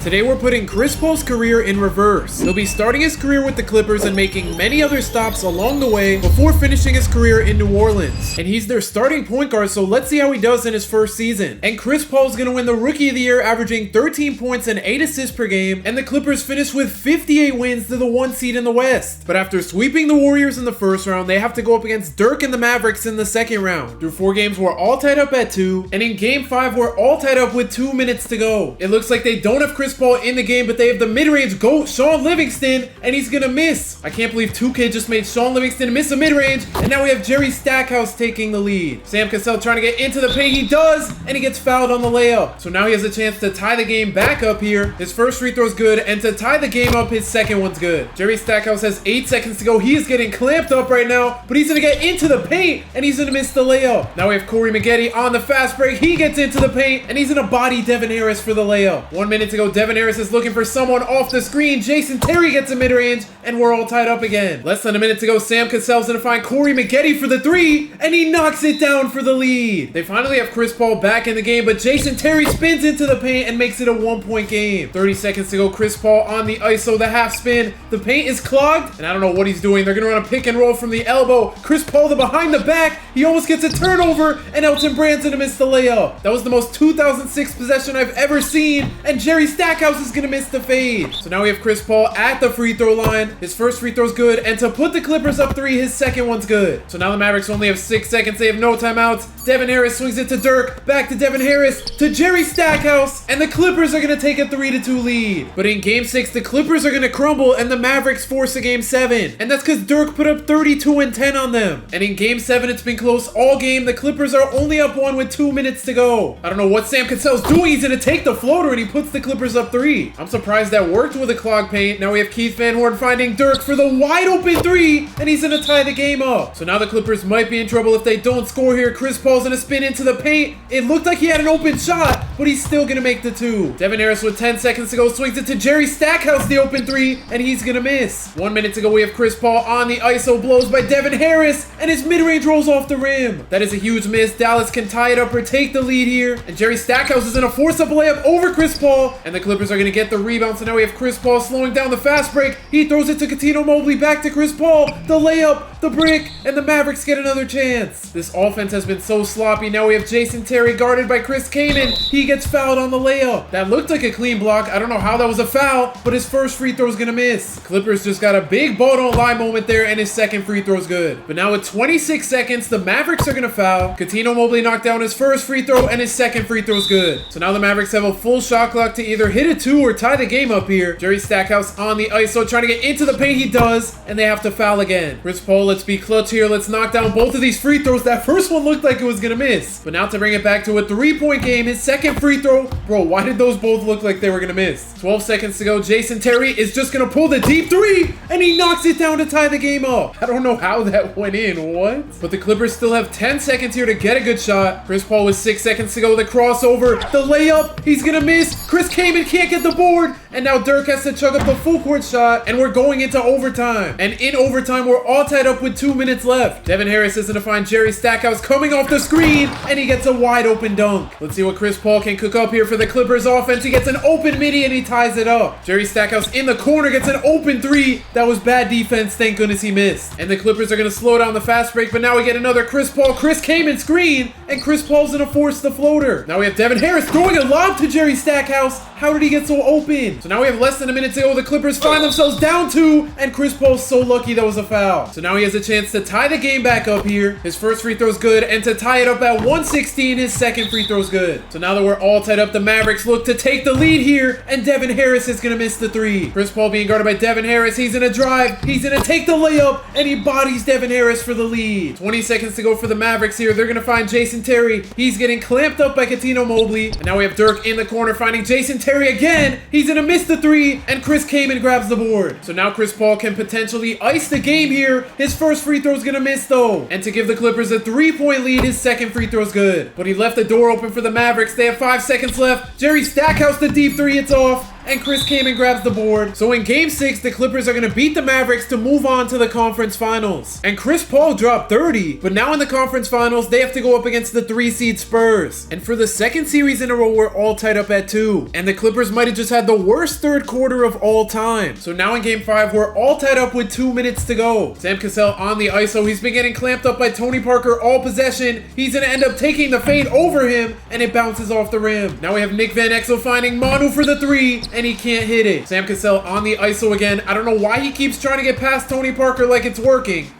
Today we're putting Chris Paul's career in reverse. He'll be starting his career with the Clippers and making many other stops along the way before finishing his career in New Orleans. And he's their starting point guard, so let's see how he does in his first season. And Chris Paul's gonna win the Rookie of the Year, averaging 13 points and 8 assists per game, and the Clippers finish with 58 wins to the 1 seed in the West. But after sweeping the Warriors in the first round, they have to go up against Dirk and the Mavericks in the second round. Through 4 games, we're all tied up at 2, and in game 5, we're all tied up with 2 minutes to go. It looks like they don't have Chris Paul in the game, but they have the mid-range GOAT, Sean Livingston, and he's gonna miss. I can't believe 2K just made Sean Livingston miss a mid-range, and now we have Jerry Stackhouse taking the lead. Sam Cassell trying to get into the paint, he does, and he gets fouled on the layup. So now he has a chance to tie the game back up here. His first free throw's good, and to tie the game up, his second one's good. Jerry Stackhouse has 8 seconds to go. He is getting clamped up right now, but he's gonna get into the paint, and he's gonna miss the layup. Now we have Corey Maggette on the fast break. He gets into the paint, and he's gonna body Devin Harris for the layup. 1 minute to go. Devin Harris is looking for someone off the screen. Jason Terry gets a mid-range, and we're all tied up again. Less than a minute to go. Sam Cassell's gonna find Corey Maggette for the 3, and he knocks it down for the lead. They finally have Chris Paul back in the game, but Jason Terry spins into the paint and makes it a 1-point game. 30 seconds to go. Chris Paul on the ISO, the half spin. The paint is clogged, and I don't know what he's doing. They're gonna run a pick and roll from the elbow. Chris Paul, the behind the back. He almost gets a turnover, and Elton Brand's gonna miss the layup. That was the most 2006 possession I've ever seen, and Jerry Stackhouse is gonna miss the fade. So now we have Chris Paul at the free throw line. His first free throw's good, and to put the Clippers up 3, his second one's good. So now the Mavericks only have 6 seconds. They have no timeouts. Devin Harris swings it to Dirk, back to Devin Harris, to Jerry Stackhouse, and the Clippers are gonna take a 3-2 lead. But in game 6, the Clippers are gonna crumble, and the Mavericks force a game 7. And that's because Dirk put up 32 and 10 on them. And in game 7, it's been close all game. The Clippers are only up 1 with 2 minutes to go. I don't know what Sam Cassell's doing. He's gonna take the floater, and he puts the Clippers up 3. I'm surprised that worked with a clog paint. Now we have Keith Van Horn finding Dirk for the wide open 3, and he's gonna tie the game up. So now the Clippers might be in trouble if they don't score here. Chris Paul's gonna spin into the paint. It looked like he had an open shot, but he's still gonna make the 2. Devin Harris with 10 seconds to go swings it to Jerry Stackhouse, the open 3, and he's gonna miss. 1 minute to go. We have Chris Paul on the ISO, blows by Devin Harris, and his mid-range rolls off the rim. That is a huge miss. Dallas can tie it up or take the lead here, and Jerry Stackhouse is gonna force up a layup over Chris Paul, and the Clippers are gonna get the rebound. So now we have Chris Paul slowing down the fast break. He throws it to Cuttino Mobley, back to Chris Paul, the layup, the brick, and the Mavericks get another chance. This offense has been so sloppy. Now we have Jason Terry guarded by Chris Kaman. He gets fouled on the layup. That looked like a clean block. I don't know how that was a foul, but his first free throw is gonna miss. Clippers just got a big ball don't lie moment there, and his second free throw is good. But now with 26 seconds, the Mavericks are gonna foul. Cuttino Mobley knocked down his first free throw, and his second free throw is good. So now the Mavericks have a full shot clock to either hit a 2 or tie the game up here. Jerry Stackhouse on the ISO trying to get into the paint. He does, and they have to foul again. Chris Paul, let's be clutch here. Let's knock down both of these free throws. That first one looked like it was gonna miss. But now to bring it back to a 3-point game, his second free throw. Bro, why did those both look like they were gonna miss? 12 seconds to go. Jason Terry is just gonna pull the deep 3, and he knocks it down to tie the game up. I don't know how that went in. What? But the Clippers still have 10 seconds here to get a good shot. Chris Paul with 6 seconds to go. The crossover, the layup, he's gonna miss. Chris Kaman can't get the board, and now Dirk has to chug up the full court shot, and we're going into overtime. And in overtime, we're all tied up with 2 minutes left. Devin Harris is gonna find Jerry Stackhouse coming off the screen, and he gets a wide open dunk. Let's see what Chris Paul can cook up here for the Clippers offense. He gets an open midi, and he ties it up. Jerry Stackhouse in the corner gets an open 3. That was bad defense. Thank goodness he missed. And the Clippers are gonna slow down the fast break, but now we get another Chris Paul, Chris Kaman screen, and Chris Paul's gonna force the floater. Now we have Devin Harris throwing a lob to Jerry Stackhouse. How did he get so open? So now we have less than a minute to go. The Clippers find themselves down 2, and Chris Paul's so lucky that was a foul. So now he has a chance to tie the game back up here. His first free throw's good, and to tie it up at 116, his second free throw's good. So now that we're all tied up, the Mavericks look to take the lead here, and Devin Harris is gonna miss the 3. Chris Paul being guarded by Devin Harris. He's gonna drive. He's gonna take the layup, and he bodies Devin Harris for the lead. 20 seconds to go for the Mavericks here. They're gonna find Jason Terry. He's getting clamped up by Cuttino Mobley. And now we have Dirk in the corner finding Jason Terry again. He's gonna miss the 3, and Chris Kaman grabs the board. So now Chris Paul can potentially ice the game here. His first free throw is gonna miss though. And to give the Clippers a 3-point lead, his second free throw is good. But he left the door open for the Mavericks. They have 5 seconds left. Jerry Stackhouse, the deep 3, it's off. and Chris came and grabs the board. So in game 6, the Clippers are going to beat the Mavericks to move on to the conference finals. And Chris Paul dropped 30, but now in the conference finals, they have to go up against the 3-seed Spurs. And for the second series in a row, we're all tied up at 2. And the Clippers might have just had the worst third quarter of all time. So now in game 5, we're all tied up with 2 minutes to go. Sam Cassell on the ISO. He's been getting clamped up by Tony Parker all possession. He's going to end up taking the fade over him, and it bounces off the rim. Now we have Nick Van Exel finding Manu for the 3, and he can't hit it. Sam Cassell on the ISO again. I don't know why he keeps trying to get past Tony Parker like it's working.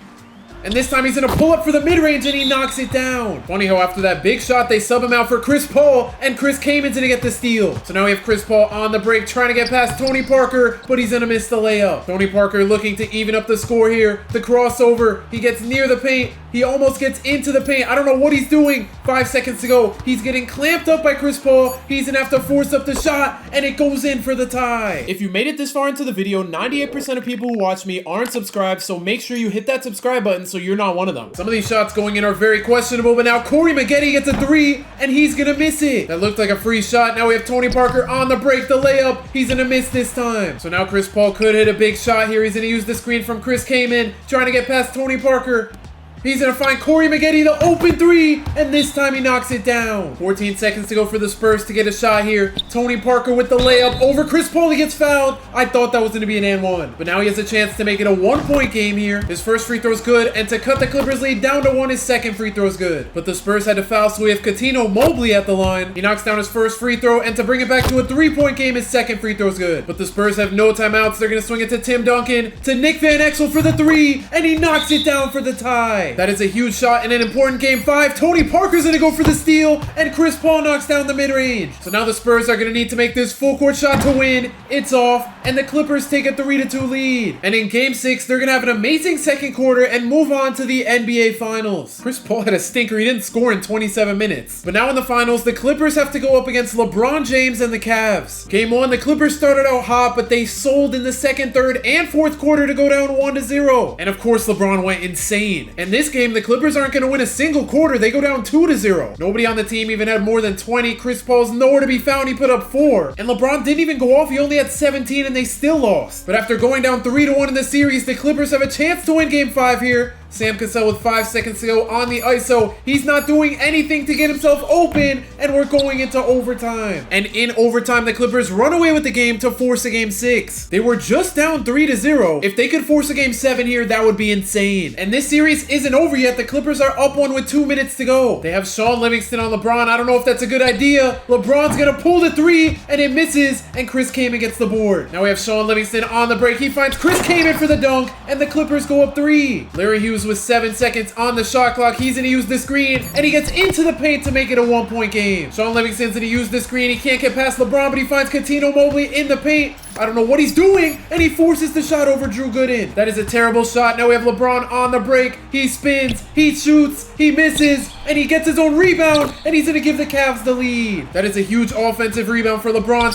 And this time he's going to pull up for the mid-range and he knocks it down. Funny how after that big shot, they sub him out for Chris Paul, and Chris Kamen's going to get the steal. So now we have Chris Paul on the break trying to get past Tony Parker, but he's going to miss the layup. Tony Parker looking to even up the score here. The crossover. He gets near the paint. He almost gets into the paint. I don't know what he's doing. 5 seconds to go. He's getting clamped up by Chris Paul. He's going to have to force up the shot, and it goes in for the tie. If you made it this far into the video, 98% of people who watch me aren't subscribed, so make sure you hit that subscribe button so you're not one of them. Some of these shots going in are very questionable, but now Corey Maggette gets a 3, and he's going to miss it. That looked like a free shot. Now we have Tony Parker on the break, the layup. He's going to miss this time. So now Chris Paul could hit a big shot here. He's going to use the screen from Chris Kaman, trying to get past Tony Parker. He's going to find Corey Maggette, the open 3, and this time he knocks it down. 14 seconds to go for the Spurs to get a shot here. Tony Parker with the layup over Chris Paul. He gets fouled. I thought that was going to be an and 1, but now he has a chance to make it a 1-point game here. His first free throw's good, and to cut the Clippers lead down to 1, his second free throw's good. But the Spurs had to foul, so we have Coutinho Mobley at the line. He knocks down his first free throw, and to bring it back to a 3-point game, his second free throw's good. But the Spurs have no timeouts. They're going to swing it to Tim Duncan, to Nick Van Exel for the 3, and he knocks it down for the tie. That is a huge shot in an important game 5. Tony Parker's going to go for the steal, and Chris Paul knocks down the mid-range. So now the Spurs are going to need to make this full court shot to win. It's off, and the Clippers take a 3-2 lead. And in game 6, they're going to have an amazing second quarter and move on to the NBA Finals. Chris Paul had a stinker. He didn't score in 27 minutes. But now in the Finals, the Clippers have to go up against LeBron James and the Cavs. Game 1, the Clippers started out hot, but they sold in the second, third, and fourth quarter to go down 1-0. And of course, LeBron went insane. And this game, the Clippers aren't going to win a single quarter. They go down 2-0. Nobody on the team even had more than 20. Chris Paul's nowhere to be found. He put up 4. And LeBron didn't even go off. He only had 17, and they still lost. But after going down 3-1 in the series, the Clippers have a chance to win game 5 here. Sam Cassell with 5 seconds to go on the ISO. He's not doing anything to get himself open, and we're going into overtime. And in overtime, the Clippers run away with the game to force a game 6. They were just down 3-0. If they could force a game 7 here, that would be insane. And this series isn't over yet. The Clippers are up 1 with 2 minutes to go. They have Sean Livingston on LeBron. I don't know if that's a good idea. LeBron's gonna pull the 3, and it misses, and Chris Kaman gets the board. Now we have Sean Livingston on the break. He finds Chris Kaman for the dunk, and the Clippers go up 3. Larry Hughes with 7 seconds on the shot clock. He's going to use the screen, and he gets into the paint to make it a 1-point game. Sean Livingston's going to use the screen. He can't get past LeBron, but he finds Coutinho Mobley in the paint. I don't know what he's doing, and he forces the shot over Drew Gooden. That is a terrible shot. Now we have LeBron on the break. He spins, he shoots, he misses, and he gets his own rebound, and he's going to give the Cavs the lead. That is a huge offensive rebound for LeBron.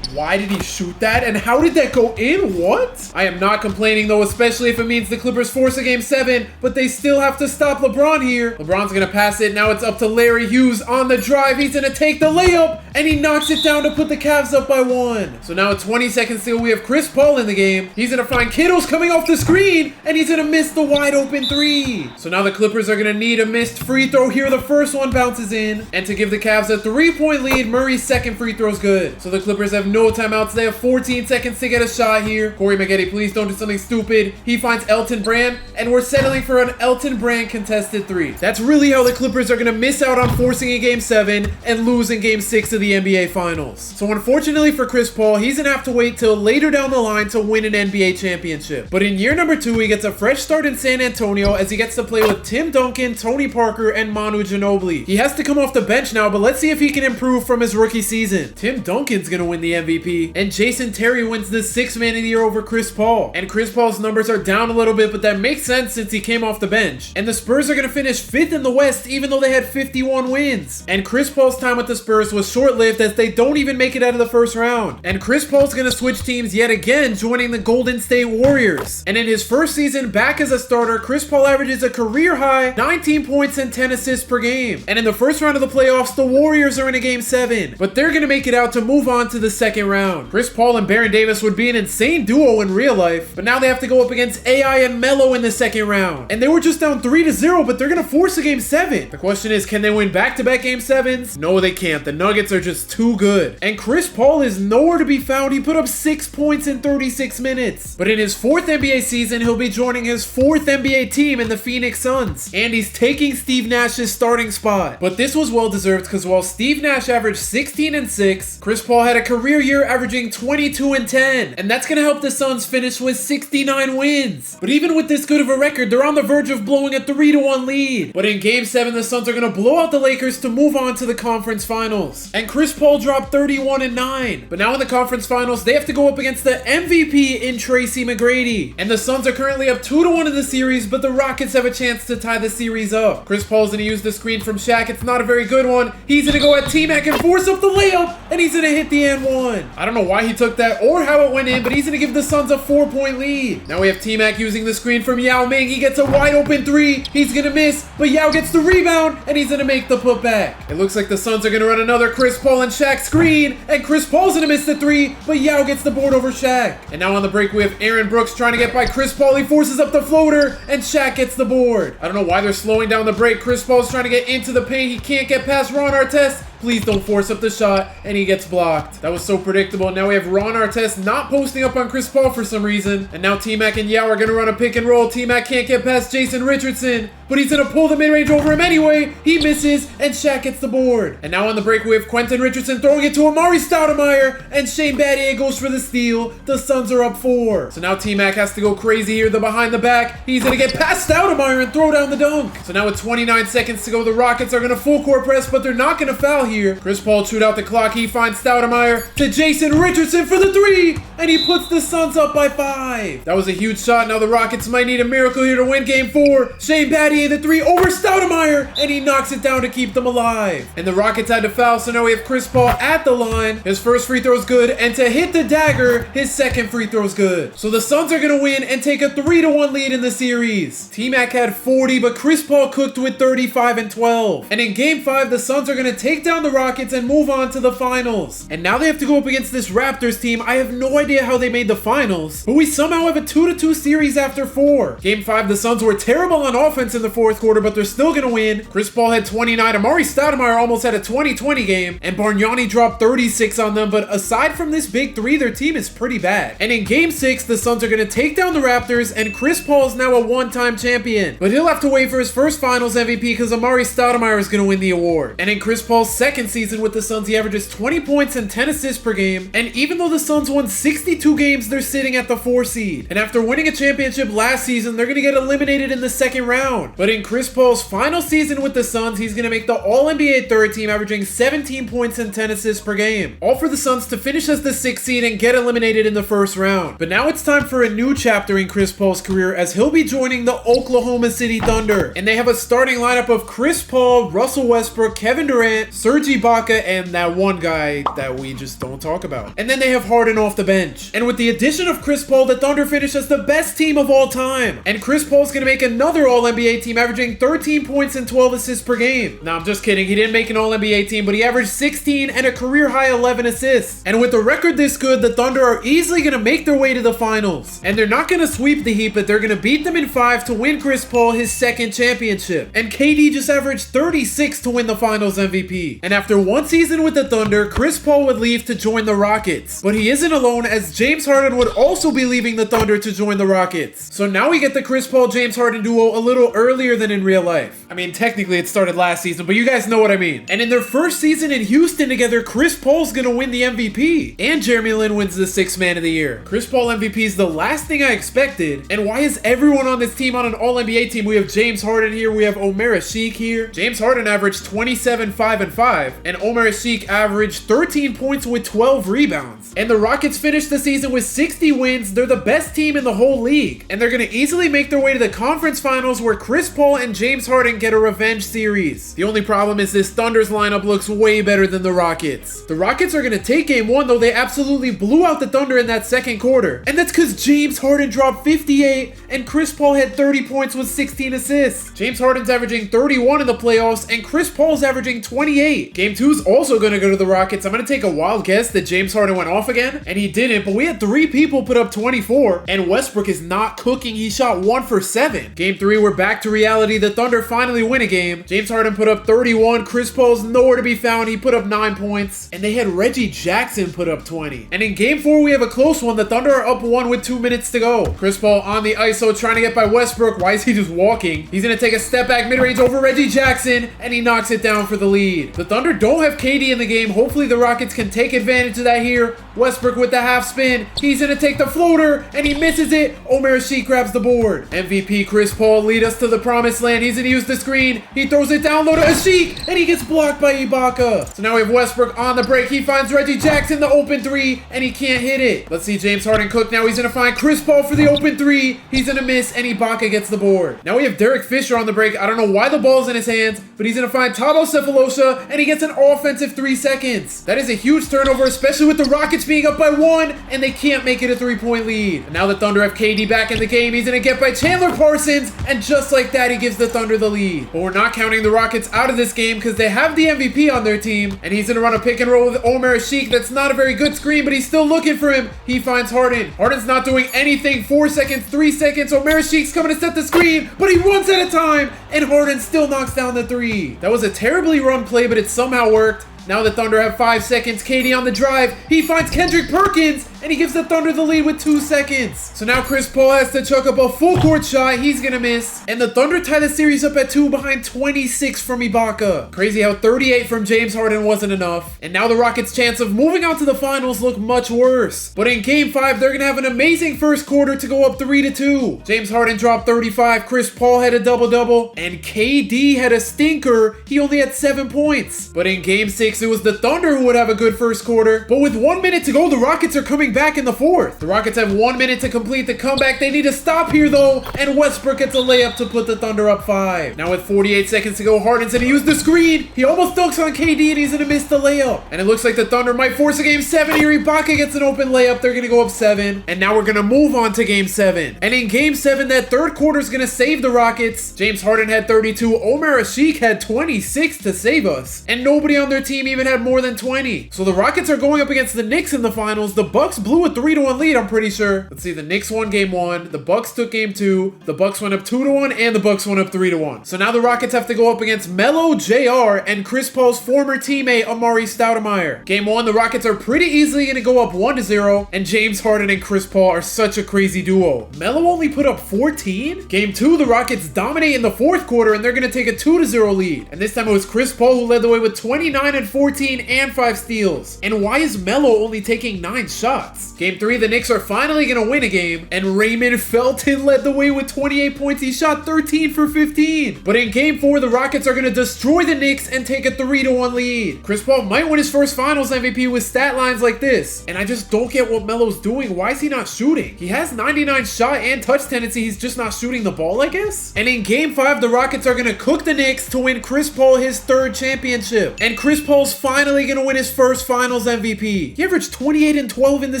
Why did he shoot that? And how did that go in? What? I am not complaining though, especially if it means the Clippers force a game 7, but they still have to stop LeBron here. LeBron's gonna pass it. Now it's up to Larry Hughes on the drive. He's gonna take the layup, and he knocks it down to put the Cavs up by 1. So now at 20 seconds to go, we have Chris Paul in the game. He's gonna find Kittles coming off the screen, and he's gonna miss the wide open 3. So now the Clippers are gonna need a missed free throw here. The first one bounces in, and to give the Cavs a 3-point lead, Murray's second free throw is good. So the Clippers have no timeouts. They have 14 seconds to get a shot here. Corey Maggette, please don't do something stupid. He finds Elton Brand, and we're settling for an Elton Brand contested 3. That's really how the Clippers are going to miss out on forcing a game 7 and lose in game 6 of the NBA Finals. So unfortunately for Chris Paul, he's going to have to wait till later down the line to win an NBA championship. But in year number 2, he gets a fresh start in San Antonio as he gets to play with Tim Duncan, Tony Parker, and Manu Ginobili. He has to come off the bench now, but let's see if he can improve from his rookie season. Tim Duncan's going to win the MVP, and Jason Terry wins the 6th Man of the Year over Chris Paul. And Chris Paul's numbers are down a little bit, but that makes sense since he came off the bench. And the Spurs are going to finish 5th in the West, even though they had 51 wins. And Chris Paul's time with the Spurs was short-lived as they don't even make it out of the first round. And Chris Paul's going to switch teams yet again, joining the Golden State Warriors. And in his first season back as a starter, Chris Paul averages a career-high 19 points and 10 assists per game. And in the first round of the playoffs, the Warriors are in a game 7. But they're going to make it out to move on to the second second round. Chris Paul and Baron Davis would be an insane duo in real life, but now they have to go up against AI and Melo in the second round. And they were just down 3-0, but they're gonna force a game 7. The question is, can they win back-to-back game 7s? No, they can't. The Nuggets are just too good. And Chris Paul is nowhere to be found. He put up 6 points in 36 minutes. But in his 4th NBA season, he'll be joining his 4th NBA team in the Phoenix Suns. And he's taking Steve Nash's starting spot. But this was well-deserved because while Steve Nash averaged 16 and 6, Chris Paul had a career year averaging 22 and 10. And that's gonna help the Suns finish with 69 wins. But even with this good of a record, they're on the verge of blowing a 3-1 lead. But in game 7, the Suns are gonna blow out the Lakers to move on to the conference finals. And Chris Paul dropped 31 and 9. But now in the conference finals, they have to go up against the MVP in Tracy McGrady. And the Suns are currently up 2-1 in the series, but the Rockets have a chance to tie the series up. Chris Paul's gonna use the screen from Shaq. It's not a very good one. He's gonna go at T-Mac and force up the layup, and he's gonna hit the and one. I don't know why he took that or how it went in, but he's gonna give the Suns a 4-point lead. Now we have T-Mac using the screen from Yao Ming. He gets a wide open 3. He's gonna miss, but Yao gets the rebound, and he's gonna make the putback. It looks like the Suns are gonna run another Chris Paul and Shaq screen, and Chris Paul's gonna miss the 3, but Yao gets the board over Shaq. And now on the break, we have Aaron Brooks trying to get by Chris Paul. He forces up the floater, and Shaq gets the board. I don't know why they're slowing down the break. Chris Paul's trying to get into the paint. He can't get past Ron Artest. Please don't force up the shot, and he gets blocked. That was so predictable. Now we have Ron Artest not posting up on Chris Paul for some reason. And now T-Mac and Yao are going to run a pick and roll. T-Mac can't get past Jason Richardson, but he's going to pull the mid-range over him anyway. He misses, and Shaq gets the board. And now on the break, we have Quentin Richardson throwing it to Amari Stoudemire, and Shane Battier goes for the steal. The Suns are up 4. So now T-Mac has to go crazy here. The behind the back. He's going to get past Stoudemire and throw down the dunk. So now with 29 seconds to go, the Rockets are going to full court press, but they're not going to foul here. Chris Paul chewed out the clock. He finds Stoudemire to Jason Richardson for the 3, and he puts the Suns up by 5. That was a huge shot. Now the Rockets might need a miracle here to win game 4. Shane Battier the 3 over Stoudemire, and he knocks it down to keep them alive. And the Rockets had to foul, so now we have Chris Paul at the line. His first free throw is good, and to hit the dagger, his second free throw is good. So the Suns are going to win and take a 3-1 lead in the series. T-Mac had 40, but Chris Paul cooked with 35 and 12. And in game 5, the Suns are going to take down the Rockets and move on to the finals. And now they have to go up against this Raptors team. I have no idea how they made the finals, but we somehow have a 2-2 series after 4. Game 5, the Suns were terrible on offense in the 4th quarter, but they're still gonna win. Chris Paul had 29. Amari Stoudemire almost had a 20-20 game, and Bargnani dropped 36 on them, but aside from this big 3, their team is pretty bad. And in game 6, the Suns are gonna take down the Raptors, and Chris Paul is now a one-time champion. But he'll have to wait for his first finals MVP because Amari Stoudemire is gonna win the award. And in Chris Paul's second season with the Suns, he averages 20 points and 10 assists per game, and even though the Suns won 62 games, they're sitting at the 4 seed. And after winning a championship last season, they're gonna get eliminated in the second round. But in Chris Paul's final season with the Suns, he's gonna make the All-NBA third team, averaging 17 points and 10 assists per game. All for the Suns to finish as the 6th seed and get eliminated in the first round. But now it's time for a new chapter in Chris Paul's career, as he'll be joining the Oklahoma City Thunder. And they have a starting lineup of Chris Paul, Russell Westbrook, Kevin Durant, Serge Ibaka, and that one guy that we just don't talk about. And then they have Harden off the bench. And with the addition of Chris Paul, the Thunder finish as the best team of all time. And Chris Paul's gonna make another All-NBA team, averaging 13 points and 12 assists per game. Now, I'm just kidding. He didn't make an All-NBA team, but he averaged 16 and a career-high 11 assists. And with a record this good, the Thunder are easily gonna make their way to the finals. And they're not gonna sweep the Heat, but they're gonna beat them in 5 to win Chris Paul his second championship. And KD just averaged 36 to win the finals MVP. And after one season with the Thunder, Chris Paul would leave to join the Rockets. But he isn't alone, as James Harden would also be leaving the Thunder to join the Rockets. So now we get the Chris Paul-James Harden duo a little earlier than in real life. I mean, technically it started last season, but you guys know what I mean. And in their first season in Houston together, Chris Paul's gonna win the MVP. And Jeremy Lin wins the 6th Man of the Year. Chris Paul MVP is the last thing I expected. And why is everyone on this team on an All-NBA team? We have James Harden here, we have Omer Asik here. James Harden averaged 27, 5, and 5, and Omer Asik averaged 13 points with 12 rebounds. And the Rockets finished the season with 60 wins. They're the best team in the whole league. And they're gonna easily make their way to the conference finals, where Chris Chris Paul and James Harden get a revenge series. The only problem is this Thunder's lineup looks way better than the Rockets. The Rockets are going to take game 1, though they absolutely blew out the Thunder in that second quarter. And that's because James Harden dropped 58 and Chris Paul had 30 points with 16 assists. James Harden's averaging 31 in the playoffs and Chris Paul's averaging 28. Game 2 is also going to go to the Rockets. I'm going to take a wild guess that James Harden went off again, and he didn't, but we had 3 people put up 24, and Westbrook is not cooking. He shot 1 for 7. Game 3, we're back to reality. The Thunder finally win a game. James Harden put up 31. Chris Paul's nowhere to be found. He put up 9 points, and they had Reggie Jackson put up 20. And in game 4, we have a close one. The Thunder are up 1 with 2 minutes to go. Chris Paul on the ISO trying to get by Westbrook. Why is he just walking? He's going to take a step back mid-range over Reggie Jackson, and he knocks it down for the lead. The Thunder don't have KD in the game. Hopefully the Rockets can take advantage of that here. Westbrook with the half spin. He's going to take the floater, and he misses it. Omer Asik grabs the board. MVP Chris Paul lead us to the promised land. He's going to use the screen. He throws it down low to Asik, and he gets blocked by Ibaka. So now we have Westbrook on the break. He finds Reggie Jackson the open 3, and he can't hit it. Let's see James Harden cook. Now he's going to find Chris Paul for the open 3. He's going to miss, and Ibaka gets the board. Now we have Derek Fisher on the break. I don't know why the ball's in his hands, but he's going to find Thabo Sefolosha, and he gets an offensive 3 seconds. That is a huge turnover, especially with the Rockets being up by 1, and they can't make it a 3-point lead. And now the Thunder have KD back in the game. He's going to get by Chandler Parsons, and just like that, he gives the Thunder the lead. But we're not counting the Rockets out of this game because they have the MVP on their team, and he's going to run a pick and roll with Omer Asik. That's not a very good screen, but he's still looking for him. He finds Harden. Harden's not doing anything. 4 seconds, 3 seconds. Omer Asik's coming to set the screen, but he runs out of time, and Harden still knocks down the 3. That was a terribly run play, but it somehow worked. Now the Thunder have 5 seconds. KD on the drive. He finds Kendrick Perkins, and he gives the Thunder the lead with 2 seconds. So now Chris Paul has to chuck up a full court shot. He's gonna miss. And the Thunder tie the series up at 2 behind 26 from Ibaka. Crazy how 38 from James Harden wasn't enough. And now the Rockets' chance of moving on to the finals look much worse. But in game 5, they're gonna have an amazing first quarter to go up 3-2. James Harden dropped 35. Chris Paul had a double-double. And KD had a stinker. He only had 7 points. But in game 6, it was the Thunder who would have a good first quarter. But with 1 minute to go, the Rockets are coming back in the 4th. The Rockets have 1 minute to complete the comeback. They need to stop here though, and Westbrook gets a layup to put the Thunder up 5. Now with 48 seconds to go, Harden's gonna use the screen. He almost dunks on KD, and he's gonna miss the layup. And it looks like the Thunder might force a game 7 here. Ibaka gets an open layup. They're gonna go up 7. And now we're gonna move on to game 7. And in game 7, that third quarter is gonna save the Rockets. James Harden had 32. Omer Asik had 26 to save us. And nobody on their team even had more than 20. So the Rockets are going up against the Knicks in the finals. The Bucks blew a 3-1 lead, I'm pretty sure. Let's see, the Knicks won game 1, the Bucks took game 2, the Bucks went up 2-1, and the Bucks went up 3-1. So now the Rockets have to go up against Melo, JR, and Chris Paul's former teammate, Amari Stoudemire. Game 1, the Rockets are pretty easily going to go up 1-0, and James Harden and Chris Paul are such a crazy duo. Melo only put up 14? Game 2, the Rockets dominate in the 4th quarter, and they're going to take a 2-0 lead. And this time it was Chris Paul who led the way with 29 and 14 and 5 steals. And why is Melo only taking 9 shots? Game 3, the Knicks are finally going to win a game, and Raymond Felton led the way with 28 points. He shot 13 for 15. But in game 4, the Rockets are going to destroy the Knicks and take a 3-1 lead. Chris Paul might win his first finals MVP with stat lines like this. And I just don't get what Melo's doing. Why is he not shooting? He has 99 shot and touch tendency. He's just not shooting the ball, I guess. And in game 5, the Rockets are going to cook the Knicks to win Chris Paul his 3rd championship. And Chris Paul's finally going to win his first finals MVP. He averaged 28 and 12 in the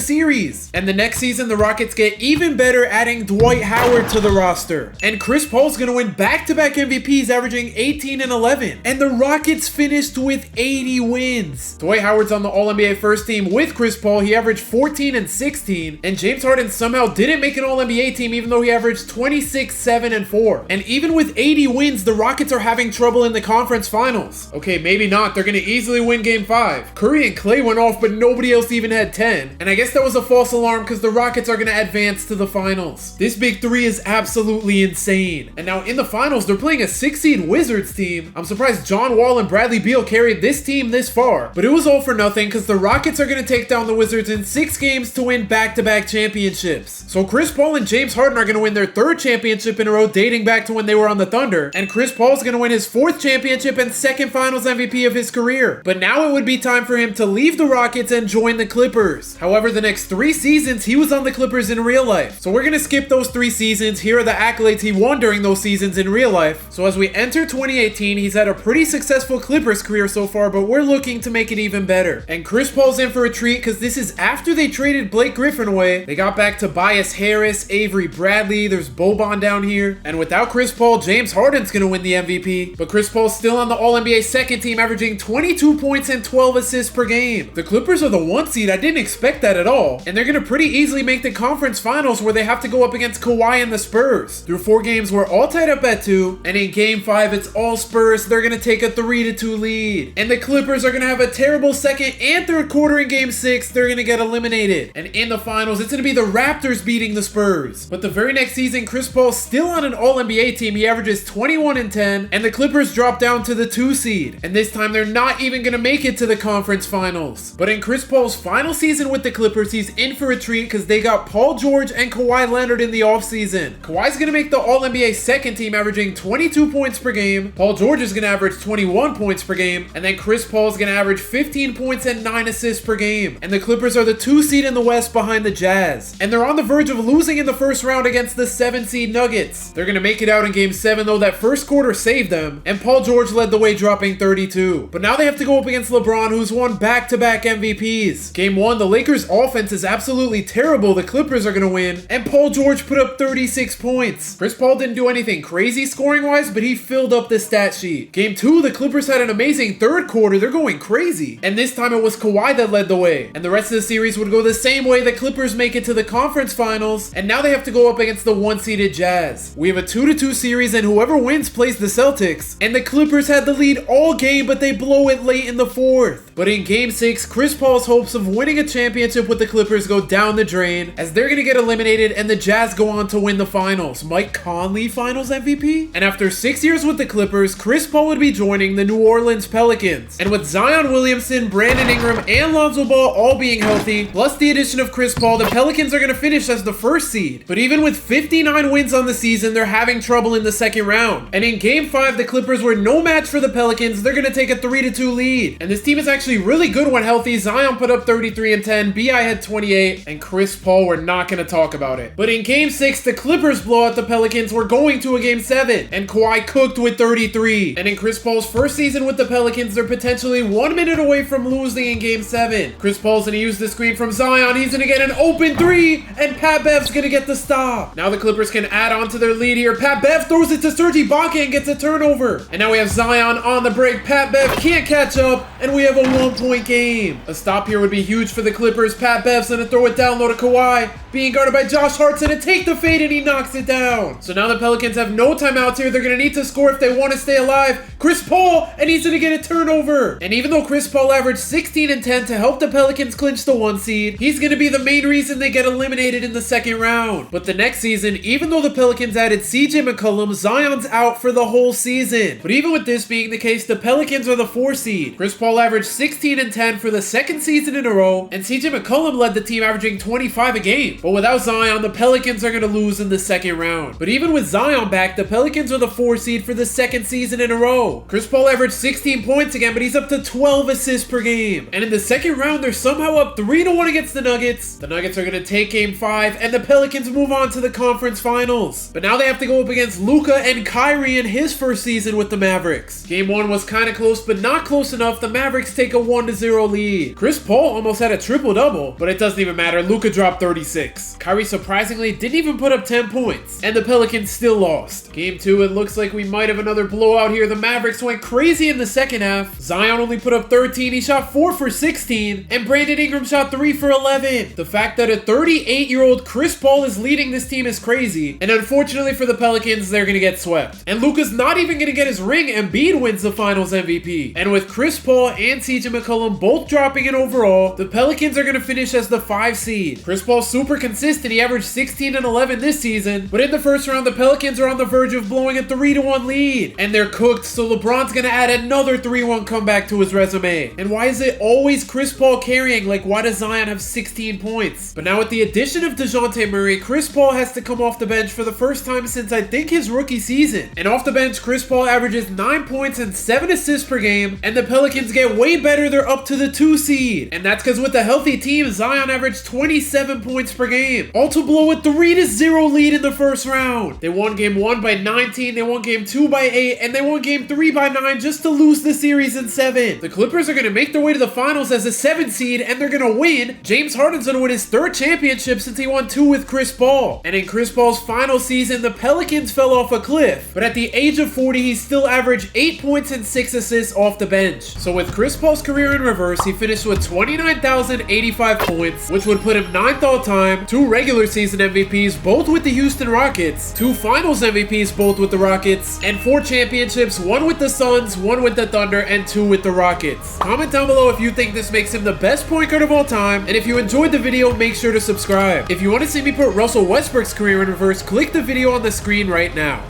series. And the next season, the Rockets get even better, adding Dwight Howard to the roster. And Chris Paul's going to win back-to-back MVPs, averaging 18 and 11. And the Rockets finished with 80 wins. Dwight Howard's on the All-NBA first team with Chris Paul. He averaged 14 and 16. And James Harden somehow didn't make an All-NBA team, even though he averaged 26, 7, and 4. And even with 80 wins, the Rockets are having trouble in the conference finals. Okay, maybe not. They're going to easily win game 5. Curry and Clay went off, but nobody else even had 10. And I guess that was a false alarm because the Rockets are going to advance to the finals. This big 3 is absolutely insane. And now in the finals, they're playing a 6-seed Wizards team. I'm surprised John Wall and Bradley Beal carried this team this far, but it was all for nothing because the Rockets are going to take down the Wizards in 6 games to win back-to-back championships. So Chris Paul and James Harden are going to win their 3rd championship in a row, dating back to when they were on the Thunder. And Chris Paul's going to win his 4th championship and 2nd finals MVP of his career. But now it would be time for him to leave the Rockets and join the Clippers. However, the next 3 seasons he was on the Clippers in real life. So we're gonna skip those 3 seasons. Here are the accolades he won during those seasons in real life. So as we enter 2018, he's had a pretty successful Clippers career so far, but we're looking to make it even better. And Chris Paul's in for a treat because this is after they traded Blake Griffin away. They got back Tobias Harris, Avery Bradley, there's Boban down here. And without Chris Paul, James Harden's gonna win the MVP. But Chris Paul's still on the All-NBA second team, averaging 22 points and 12 assists per game. The Clippers are the 1 seed. I didn't expect that at all. And they're gonna pretty easily make the conference finals where they have to go up against Kawhi and the Spurs. Through 4 games, we're all tied up at 2. And in game 5, it's all Spurs. They're gonna take a 3-2 lead. And the Clippers are gonna have a terrible second and third quarter in game 6. They're gonna get eliminated. And in the finals, it's gonna be the Raptors beating the Spurs. But the very next season, Chris Paul's still on an All-NBA team. He averages 21 and 10. And the Clippers drop down to the 2 seed. And this time, they're not even gonna make it to the conference finals. But in Chris Paul's final season with the Clippers, he's in for a treat because they got Paul George and Kawhi Leonard in the offseason. Kawhi's gonna make the All-NBA second team, averaging 22 points per game. Paul George is gonna average 21 points per game. And then Chris Paul's gonna average 15 points and 9 assists per game. And the Clippers are the 2 seed in the West behind the Jazz. And they're on the verge of losing in the first round against the 7 seed Nuggets. They're gonna make it out in game 7 though. That first quarter saved them. And Paul George led the way, dropping 32. But now they have to go up against LeBron, who's won back-to-back MVPs. Game 1, the Lakers offense is absolutely terrible. The Clippers are gonna win. And Paul George put up 36 points. Chris Paul didn't do anything crazy scoring-wise, but he filled up the stat sheet. Game 2, the Clippers had an amazing third quarter. They're going crazy. And this time it was Kawhi that led the way. And the rest of the series would go the same way. The Clippers make it to the conference finals. And now they have to go up against the 1-seeded Jazz. We have a 2-2 series, and whoever wins plays the Celtics. And the Clippers had the lead all game, but they blow it late in the 4th. But in game 6, Chris Paul's hopes of winning a championship with the Clippers go down the drain as they're going to get eliminated and the Jazz go on to win the finals. Mike Conley finals MVP? And after 6 years with the Clippers, Chris Paul would be joining the New Orleans Pelicans. And with Zion Williamson, Brandon Ingram, and Lonzo Ball all being healthy, plus the addition of Chris Paul, the Pelicans are going to finish as the 1st seed. But even with 59 wins on the season, they're having trouble in the second round. And in game 5, the Clippers were no match for the Pelicans. They're going to take a 3-2 lead. And this team is actually really good when healthy. Zion put up 33 and 10, B.I. had 28, and Chris Paul, we're not going to talk about it. But in game 6, the Clippers blow out the Pelicans. We're going to a game 7, and Kawhi cooked with 33. And in Chris Paul's first season with the Pelicans, they're potentially 1 minute away from losing in game 7. Chris Paul's going to use the screen from Zion. He's going to get an open 3, and Pat Bev's going to get the stop. Now the Clippers can add on to their lead here. Pat Bev throws it to Serge Ibaka and gets a turnover. And now we have Zion on the break. Pat Bev can't catch up, and we have a 1-point game. A stop here would be huge for the Clippers. Pat Bev's going to throw it down low to Kawhi, being guarded by Josh Hart's going to take the fade, and he knocks it down. So now the Pelicans have no timeouts here. They're going to need to score if they want to stay alive. Chris Paul, and he's going to get a turnover. And even though Chris Paul averaged 16 and 10 to help the Pelicans clinch the 1 seed, he's going to be the main reason they get eliminated in the second round. But the next season, even though the Pelicans added CJ McCollum, Zion's out for the whole season. But even with this being the case, the Pelicans are the 4 seed. Chris Paul averaged 16 and 10 for the second season in a row, and CJ McCollum led the team averaging 25 a game. But without Zion, the Pelicans are going to lose in the second round. But even with Zion back, the Pelicans are the 4 seed for the second season in a row. Chris Paul averaged 16 points again, but he's up to 12 assists per game. And in the second round, they're somehow up 3-1 against the Nuggets. The Nuggets are going to take game 5, and the Pelicans move on to the conference finals. But now they have to go up against Luka and Kyrie in his first season with the Mavericks. Game 1 was kind of close, but not close enough. The Mavericks take a 1-0 lead. Chris Paul almost had a triple-double, but it doesn't even matter. Luka dropped 36. Kyrie surprisingly didn't even put up 10 points, and the Pelicans still lost. Game 2, it looks like we might have another blowout here. The Mavericks went crazy in the second half. Zion only put up 13. He shot 4 for 16, and Brandon Ingram shot 3 for 11. The fact that a 38-year-old Chris Paul is leading this team is crazy, and unfortunately for the Pelicans, they're gonna get swept. And Luka's not even gonna get his ring. Embiid wins the finals MVP. And with Chris Paul and CJ McCollum both dropping in overall, the Pelicans are gonna finish as the 5 seed. Chris Paul's super consistent. He averaged 16 and 11 this season, but in the first round, the Pelicans are on the verge of blowing a 3-1 lead, and they're cooked, so LeBron's gonna add another 3-1 comeback to his resume. And why is it always Chris Paul carrying? Like, why does Zion have 16 points? But now with the addition of DeJounte Murray, Chris Paul has to come off the bench for the first time since I think his rookie season. And off the bench, Chris Paul averages 9 points and 7 assists per game, and the Pelicans get way better. They're up to the 2 seed. And that's because with a healthy team, team, Zion averaged 27 points per game, all to blow a 3-0 lead in the first round. They won game 1 by 19, they won game 2 by 8, and they won game 3 by 9 just to lose the series in 7. The Clippers are going to make their way to the finals as a 7 seed, and they're going to win. James Harden's going to win his 3rd championship since he won 2 with Chris Paul. And in Chris Paul's final season, the Pelicans fell off a cliff. But at the age of 40, he still averaged 8 points and 6 assists off the bench. So with Chris Paul's career in reverse, he finished with 29,085 points, which would put him 9th all-time, 2 regular season MVPs, both with the Houston Rockets, 2 finals MVPs, both with the Rockets, and 4 championships, 1 with the Suns, 1 with the Thunder, and 2 with the Rockets. Comment down below if you think this makes him the best point guard of all time, and if you enjoyed the video, make sure to subscribe. If you want to see me put Russell Westbrook's career in reverse, click the video on the screen right now.